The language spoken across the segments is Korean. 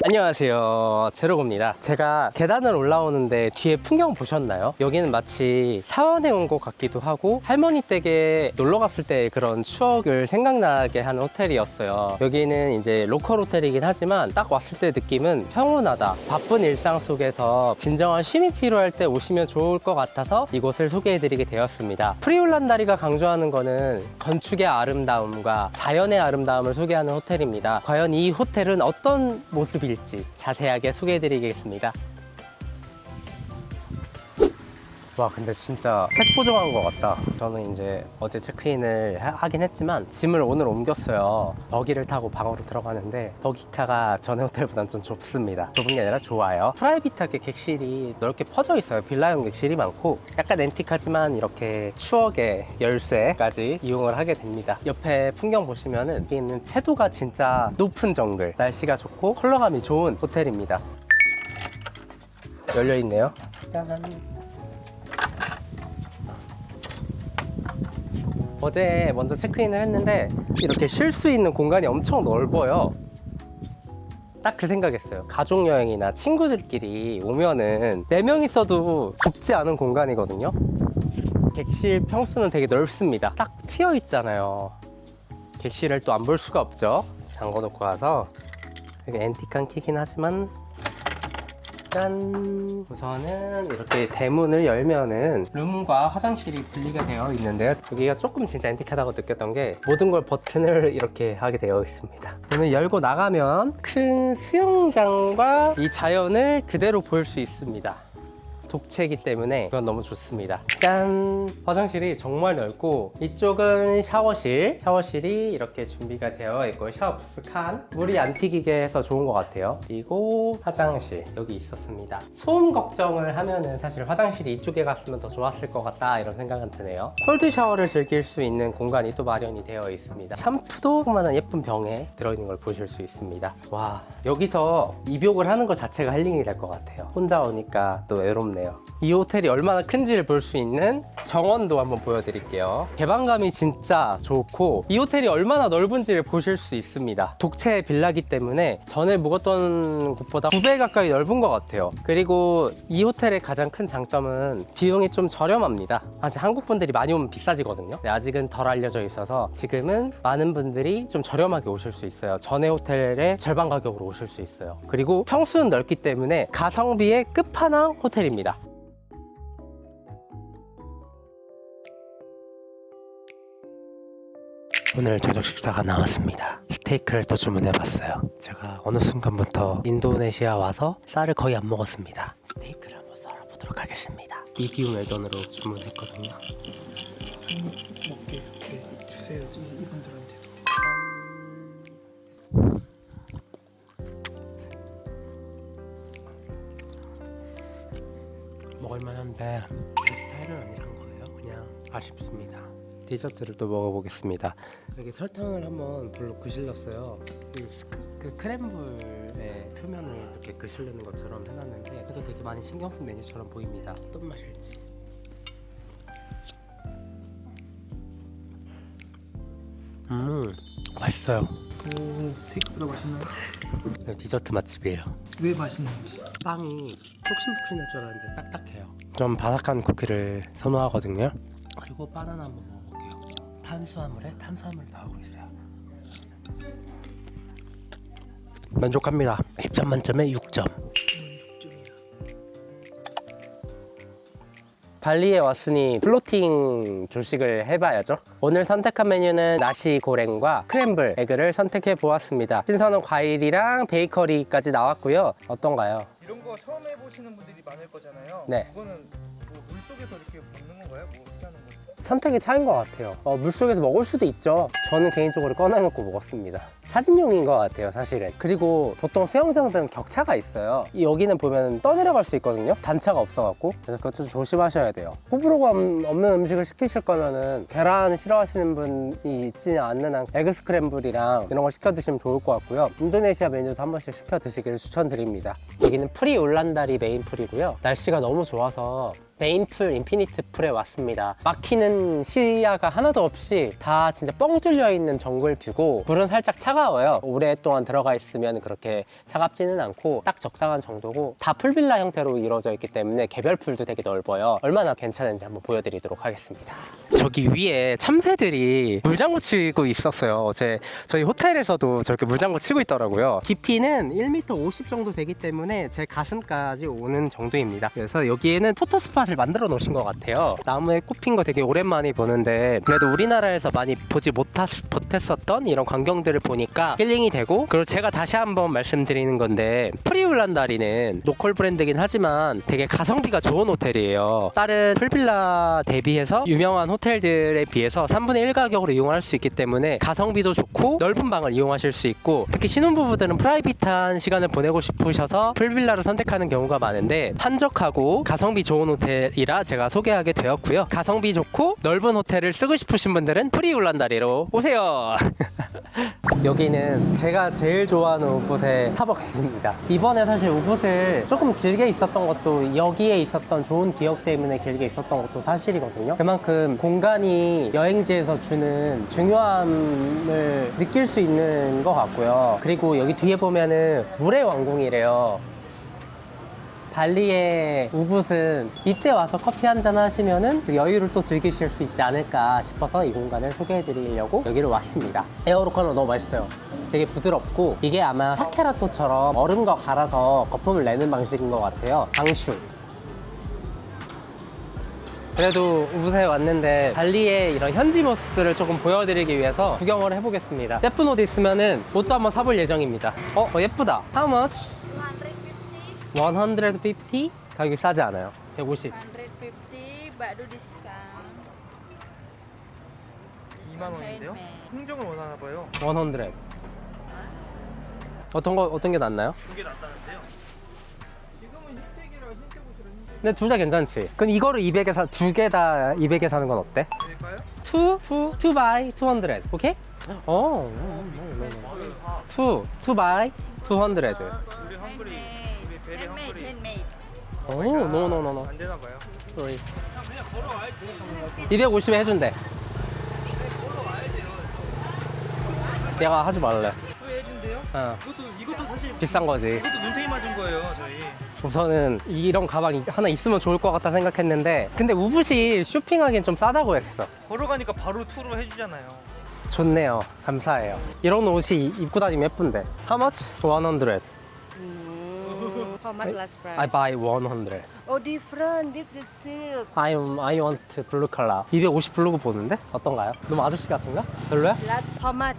안녕하세요, 제로고입니다. 제가 계단을 올라오는데 뒤에 풍경 보셨나요? 여기는 마치 사원에 온 것 같기도 하고 할머니 댁에 놀러 갔을 때 그런 추억을 생각나게 하는 호텔이었어요. 여기는 이제 로컬 호텔이긴 하지만 딱 왔을 때 느낌은 평온하다, 바쁜 일상 속에서 진정한 쉼이 필요할 때 오시면 좋을 것 같아서 이곳을 소개해드리게 되었습니다. 프리올란다리가 강조하는 거는 건축의 아름다움과 자연의 아름다움을 소개하는 호텔입니다. 과연 이 호텔은 어떤 모습일지 자세하게 소개해드리겠습니다. 와, 근데 진짜 색보정한 것 같다. 저는 이제 어제 체크인을 하긴 했지만 짐을 오늘 옮겼어요. 버기를 타고 방으로 들어가는데 버기카가 전에 호텔보다는 좀 좁습니다. 좁은 게 아니라 좋아요. 프라이빗하게 객실이 넓게 퍼져 있어요. 빌라형 객실이 많고 약간 앤틱하지만 이렇게 추억의 열쇠까지 이용을 하게 됩니다. 옆에 풍경 보시면은 여기 있는 채도가 진짜 높은 정글, 날씨가 좋고 컬러감이 좋은 호텔입니다. 열려있네요. 짠. 어제 먼저 체크인을 했는데 이렇게 쉴 수 있는 공간이 엄청 넓어요. 딱 그 생각했어요. 가족여행이나 친구들끼리 오면은 4명 있어도 좁지 않은 공간이거든요. 객실 평수는 되게 넓습니다. 딱 트여 있잖아요. 객실을 또 안 볼 수가 없죠. 잠궈 놓고 와서 되게 앤틱한 키긴 하지만 짠! 우선은 이렇게 대문을 열면은 룸과 화장실이 분리가 되어 있는데요. 여기가 조금 진짜 앤틱하다고 느꼈던 게 모든 걸 버튼을 이렇게 하게 되어 있습니다. 문을 열고 나가면 큰 수영장과 이 자연을 그대로 볼 수 있습니다. 독채이기 때문에 이건 너무 좋습니다. 짠! 화장실이 정말 넓고 이쪽은 샤워실이 이렇게 준비가 되어 있고 샤워 부스 칸, 물이 안 튀기게 해서 좋은 것 같아요. 그리고 화장실 여기 있었습니다. 소음 걱정을 하면은 사실 화장실이 이쪽에 갔으면 더 좋았을 것 같다 이런 생각은 드네요. 콜드 샤워를 즐길 수 있는 공간이 또 마련이 되어 있습니다. 샴푸도 조그마한 예쁜 병에 들어있는 걸 보실 수 있습니다. 와, 여기서 입욕을 하는 것 자체가 힐링이 될 것 같아요. 혼자 오니까 또 외롭네요. 이 호텔이 얼마나 큰지를 볼 수 있는 정원도 한번 보여드릴게요. 개방감이 진짜 좋고 이 호텔이 얼마나 넓은지를 보실 수 있습니다. 독채 빌라기 때문에 전에 묵었던 곳보다 2배 가까이 넓은 것 같아요. 그리고 이 호텔의 가장 큰 장점은 비용이 좀 저렴합니다. 사실 한국 분들이 많이 오면 비싸지거든요. 아직은 덜 알려져 있어서 지금은 많은 분들이 좀 저렴하게 오실 수 있어요. 전에 호텔의 절반 가격으로 오실 수 있어요. 그리고 평수는 넓기 때문에 가성비의 끝판왕 호텔입니다. 오늘 저녁 식사가 나왔습니다. 스테이크를 또 주문해봤어요. 제가 어느 순간부터 인도네시아 와서 쌀을 거의 안 먹었습니다. 스테이크를 한번 썰어보도록 하겠습니다. 미디움 웰던으로 주문했거든요. 먹게 이렇게 주세요. 이분들한테도. 먹을만한데 제 스타일은 아니란 거예요. 그냥 아쉽습니다. 디저트를 또 먹어보겠습니다. 여기 설탕을 한번 불로 그실렀어요. 그 크렘블의 표면을 이렇게 그실르는 것처럼 해놨는데 그래도 되게 많이 신경 쓴 메뉴처럼 보입니다. 어떤 맛일지. 맛있어요. 오, 스테이크보다 맛있나요? 네, 디저트 맛집이에요. 왜 맛있는지. 빵이 폭신폭신할 줄 알았는데 딱딱해요. 좀 바삭한 쿠키를 선호하거든요. 그리고 바나나 한번 먹어볼게요. 탄수화물에 탄수화물을 더하고 있어요. 만족합니다. 10점 만점에 6점. 6점이야. 발리에 왔으니 플로팅 조식을 해봐야죠. 오늘 선택한 메뉴는 나시 고랭과 크램블 에그를 선택해 보았습니다. 신선한 과일이랑 베이커리까지 나왔고요. 어떤가요? 이런 거 처음 해보시는 분들이 많을 거잖아요. 네. 이거는 뭐 물속에서 이렇게 먹는 건가요? 뭐 어떻게 하는 거예요? 선택의 차이인 것 같아요. 물속에서 먹을 수도 있죠. 저는 개인적으로 꺼내놓고 먹었습니다. 사진용인 것 같아요, 사실은. 그리고 보통 수영장들은 격차가 있어요. 여기는 보면 떠내려갈 수 있거든요. 단차가 없어갖고. 그래서 그것 좀 조심하셔야 돼요. 호불호가 없는 음식을 시키실 거면은 계란 싫어하시는 분이 있지 않는 한 에그 스크램블이랑 이런 걸 시켜 드시면 좋을 것 같고요. 인도네시아 메뉴도 한 번씩 시켜 드시기를 추천드립니다. 여기는 프리올란다리 메인풀이고요. 날씨가 너무 좋아서 메인풀 인피니트 풀에 왔습니다. 막히는 다른 시야가 하나도 없이 다 진짜 뻥 뚫려 있는 정글 뷰고 물은 살짝 차가워요. 오랫동안 들어가 있으면 그렇게 차갑지는 않고 딱 적당한 정도고 다 풀빌라 형태로 이루어져 있기 때문에 개별 풀도 되게 넓어요. 얼마나 괜찮은지 한번 보여드리도록 하겠습니다. 저기 위에 참새들이 물장구 치고 있었어요. 어제 저희 호텔에서도 저렇게 물장구 치고 있더라고요. 깊이는 1m 50 정도 되기 때문에 제 가슴까지 오는 정도입니다. 그래서 여기에는 포토스팟을 만들어 놓으신 것 같아요. 나무에 꽃핀 거 되게 오랜만에 보는데 그래도 우리나라에서 많이 보지 못했었던 이런 광경들을 보니까 힐링이 되고, 그리고 제가 다시 한번 말씀드리는 건데 프리울란다리는 로컬 브랜드긴 하지만 되게 가성비가 좋은 호텔이에요. 다른 풀빌라 대비해서 유명한 호텔들에 비해서 3분의 1 가격으로 이용할 수 있기 때문에 가성비도 좋고 넓은 방을 이용하실 수 있고, 특히 신혼부부들은 프라이빗한 시간을 보내고 싶으셔서 풀빌라를 선택하는 경우가 많은데 한적하고 가성비 좋은 호텔이라 제가 소개하게 되었고요. 가성비 좋고 넓은 호텔을 쓰고 싶으신 분들은 프리울란다리로 오세요. 여기는 제가 제일 좋아하는 우붓의 스타벅스입니다. 이번에 사실 우붓을 조금 길게 있었던 것도 여기에 있었던 좋은 기억 때문에 길게 있었던 것도 사실이거든요. 그만큼 공간이 여행지에서 주는 중요함을 느낄 수 있는 것 같고요. 그리고 여기 뒤에 보면은 물의 왕궁이래요. 발리의 우붓은 이때 와서 커피 한잔 하시면은 그 여유를 또 즐기실 수 있지 않을까 싶어서 이 공간을 소개해 드리려고 여기를 왔습니다. 에어로커너 너무 맛있어요. 되게 부드럽고 이게 아마 하케라토처럼 얼음과 갈아서 거품을 내는 방식인 것 같아요. 방슈. 그래도 우붓에 왔는데 발리의 이런 현지 모습들을 조금 보여드리기 위해서 구경을 해보겠습니다. 예쁜 옷 있으면은 옷도 한번 사볼 예정입니다. 예쁘다. How much? 150. 150? 가격이 싸지 않아요. 150. 150 baru diskon. 2만 원인데요? 흥정을 원하나 봐요. 100. 어떤 게 낫나요? 이게 낫다는데요? 지금은 흰색이랑 흰색 옷이랑 흰색 근데 둘 다 괜찮지? 그럼 이거를 200에 두 개 다 200에 사는 건 어때? 될까요? 2 by 200. 오케이? two by 200. 우리 한글이 우리 베리 한글이 Handmade. no. 안 되나 봐요. Sorry. 250에 해준대. 내가 하지 말래. 후회해준대요? 이것도 사실 비싼 거지. 이것도 눈탱이 맞은 거예요, 저희. 우선은 이런 가방이 하나 있으면 좋을 것 같다 생각했는데 근데 우붓이 쇼핑하기엔 좀 싸다고 했어. 걸어가니까 바로 투로 해주잖아요. 좋네요. 감사해요. 이런 옷이 입고 다니면 예쁜데. How much? 100. How much last price? I buy 100. Oh, different. This is silk. I want blue color. 250 블로그 보는데? 어떤가요? 너무 아저씨 같은가? 별로야? Last how much?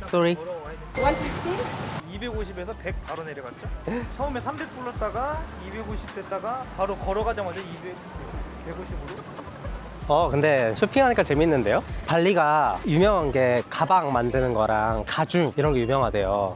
Sorry. 걸어와야 돼. 150? 250에서 100 바로 내려갔죠? 처음에 300 불렀다가 250 됐다가 바로 걸어가자마자 150으로. 근데 쇼핑하니까 재밌는데요? 발리가 유명한 게 가방 만드는 거랑 가죽 이런 게 유명하대요.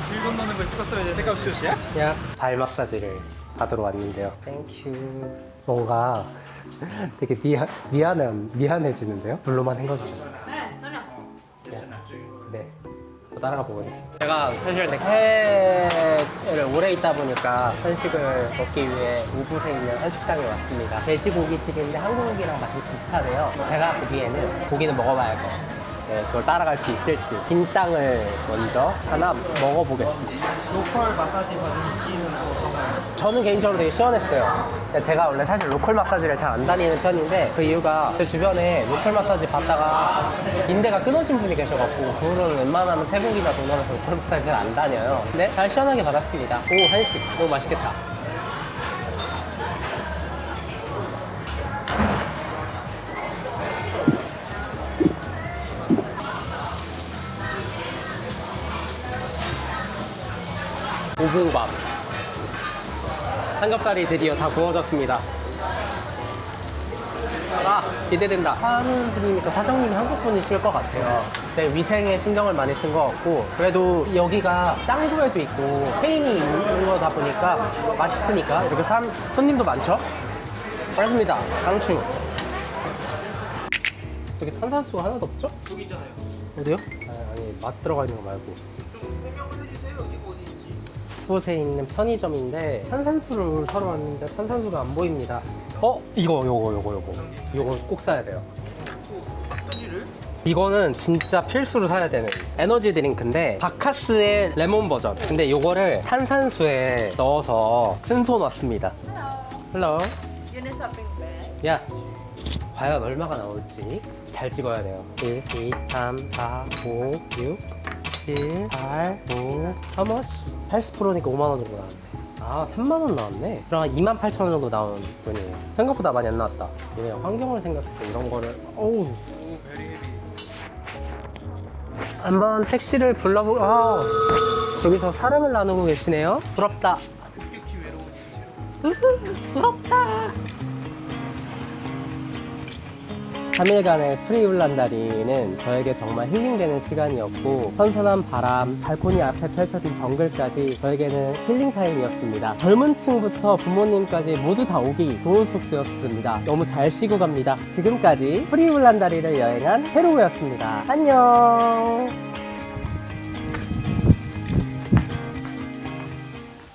길 건너는 걸 찍었어야 돼. 색깔 슛이야? 발 마사지를 받으러 왔는데요. 땡큐. 뭔가 되게 미안해지는데요? 물로만 헹궈주세요. 네. 따라가 보겠습니다. 제가 사실 해외를 오래 있다 보니까 한식을 먹기 위해 우붓에 있는 한식당에 왔습니다. 돼지고기집인데 한국이랑 맛이 비슷하대요. 제가 보기에는 고기는 먹어봐야 할 것 같아요. 네, 그걸 따라갈 수 있을지. 빈땅을 먼저 하나 먹어보겠습니다. 로컬 마사지 받은 느낌은 어떤가요? 저는 개인적으로 되게 시원했어요. 제가 원래 사실 로컬 마사지를 잘 안 다니는 편인데 그 이유가 제 주변에 로컬 마사지 받다가 인대가 끊어진 분이 계셔갖고 그분은 웬만하면 태국이나 동남아에서 로컬 마사지 잘 안 다녀요. 근데 잘 시원하게 받았습니다. 오, 한식 너무 맛있겠다. 오붕밥. 삼겹살이 드디어 다 구워졌습니다. 기대된다. 하는 분이니까 사장님이 한국 분이실 것 같아요. 네, 위생에 신경을 많이 쓴 것 같고 그래도 여기가 짱구에도 있고 페인이 있는 거다 보니까 맛있으니까 이렇게 손님도 많죠? 그렇습니다. 강추. 여기 탄산수가 하나도 없죠? 여기 있잖아요. 어디요? 아니 맛 들어가 있는 거 말고. 좀 설명을 해주세요. 어디가 어디인지. 곳에 있는 편의점인데 탄산수를 사러 왔는데 탄산수가 안 보입니다. 요거 꼭 사야 돼요. 이거는 진짜 필수로 사야 되는 에너지 드링크인데 바카스의 레몬 버전. 근데 요거를 탄산수에 넣어서 큰 손 왔습니다. 헬로. You need shopping bag? 야, 과연 얼마가 나올지 잘 찍어야 돼요. 1, 2, 3, 4, 5, 6, 7, 8, 5. How much? 80%니까 5만 원 정도 나왔네. 아, 3만 원 나왔네. 그럼 28,000원 정도 나온 돈이에요. 생각보다 많이 안 나왔다. 이게 환경을 생각해서 이런 거를 어우. 한번 택시를 저기서 사람을 나누고 계시네요. 부럽다. 부럽다. 3일간의 프리울란다리는 저에게 정말 힐링되는 시간이었고 선선한 바람, 발코니 앞에 펼쳐진 정글까지 저에게는 힐링 타임이었습니다. 젊은 층부터 부모님까지 모두 다 오기 좋은 숙소였습니다. 너무 잘 쉬고 갑니다. 지금까지 프리울란다리를 여행한 페루였습니다. 안녕.